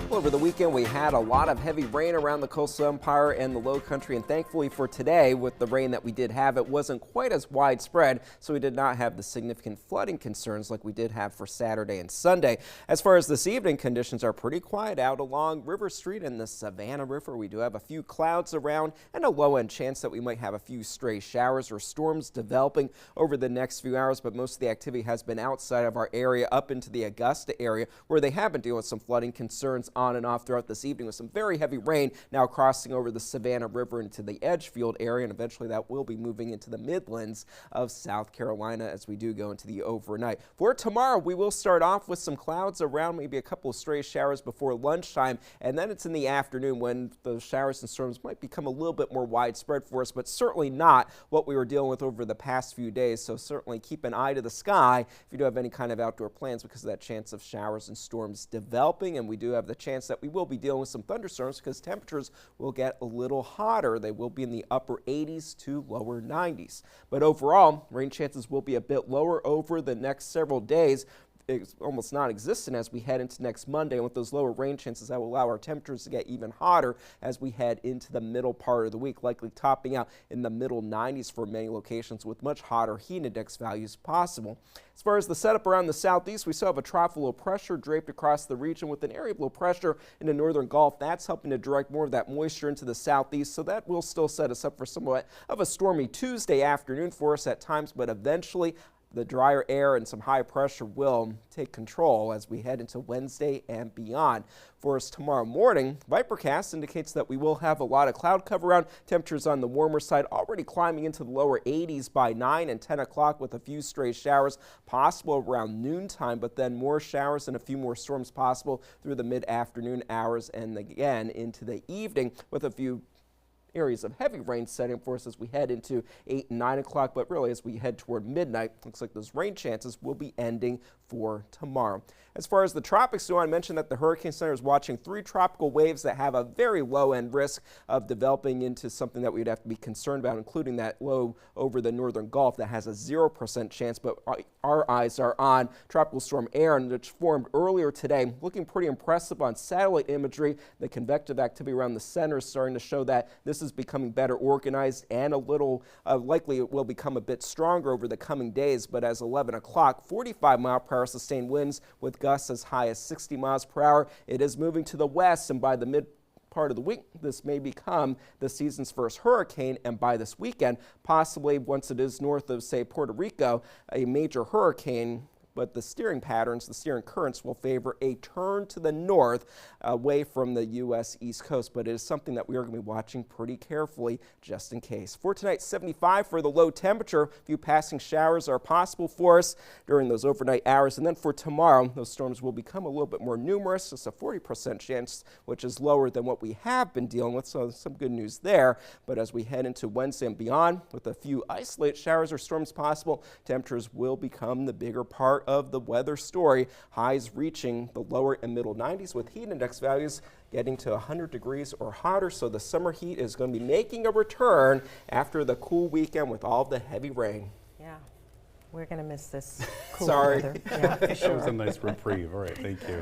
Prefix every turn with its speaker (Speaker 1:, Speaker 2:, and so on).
Speaker 1: Well, over the weekend, we had a lot of heavy rain around the coastal empire and the low country, and thankfully for today, with the rain that we did have, it wasn't quite as widespread, so we did not have the significant flooding concerns like we did have for Saturday and Sunday. As far as this evening, conditions are pretty quiet out along River Street and the Savannah River. We do have a few clouds around and a low-end chance that we might have a few stray showers or storms developing over the next few hours, but most of the activity has been outside of our area up into the Augusta area, where they have been dealing with some flooding concerns on and off throughout this evening with some very heavy rain now crossing over the Savannah River into the Edgefield area, and eventually that will be moving into the Midlands of South Carolina as we do go into the overnight. For tomorrow, we will start off with some clouds around, maybe a couple of stray showers before lunchtime, and then it's in the afternoon when the showers and storms might become a little bit more widespread for us, but certainly not what we were dealing with over the past few days. So certainly keep an eye to the sky if you do have any kind of outdoor plans, because of that chance of showers and storms developing. And we do have the chance that we will be dealing with some thunderstorms because temperatures will get a little hotter. They will be in the upper 80s to lower 90s. But overall, rain chances will be a bit lower over the next several days. It's almost non-existent as we head into next Monday, and with those lower rain chances, that will allow our temperatures to get even hotter as we head into the middle part of the week, likely topping out in the middle 90s for many locations with much hotter heat index values possible. As far as the setup around the southeast, we still have a trough of low pressure draped across the region with an area of low pressure in the northern Gulf. That's helping to direct more of that moisture into the southeast, so that will still set us up for somewhat of a stormy Tuesday afternoon for us at times, but eventually the drier air and some high pressure will take control as we head into Wednesday and beyond. For us tomorrow morning, Vipercast indicates that we will have a lot of cloud cover around. Temperatures on the warmer side already climbing into the lower 80s by 9 and 10 o'clock with a few stray showers possible around noontime, but then more showers and a few more storms possible through the mid-afternoon hours and again into the evening with a few areas of heavy rain setting for us as we head into 8 and 9 o'clock, but really as we head toward midnight, looks like those rain chances will be ending for tomorrow. As far as the tropics go, I mentioned that the Hurricane Center is watching 3 tropical waves that have a very low end risk of developing into something that we'd have to be concerned about, including that low over the northern Gulf that has a 0% chance, but our eyes are on Tropical Storm Aaron, which formed earlier today, looking pretty impressive on satellite imagery. The convective activity around the center is starting to show that this is becoming better organized and a little likely it will become a bit stronger over the coming days, but as 11 o'clock, 45-mile-per-hour sustained winds with gusts as high as 60 miles per hour. It is moving to the west, and by the mid part of the week, this may become the season's first hurricane, and by this weekend, possibly once it is north of, say, Puerto Rico, a major hurricane. But the steering patterns, the steering currents will favor a turn to the north away from the U.S. East Coast. But it is something that we are going to be watching pretty carefully just in case. For tonight, 75 for the low temperature. A few passing showers are possible for us during those overnight hours. And then for tomorrow, those storms will become a little bit more numerous. It's a 40% chance, which is lower than what we have been dealing with. So some good news there. But as we head into Wednesday and beyond, with a few isolated showers or storms possible, temperatures will become the bigger part of the weather story. Highs reaching the lower and middle 90s with heat index values getting to 100 degrees or hotter. So the summer heat is going to be making a return after the cool weekend with all the heavy rain.
Speaker 2: Yeah, we're going to miss this cool
Speaker 1: Sorry.
Speaker 2: weather. Yeah, for sure.
Speaker 3: That was a nice reprieve. All right, thank you.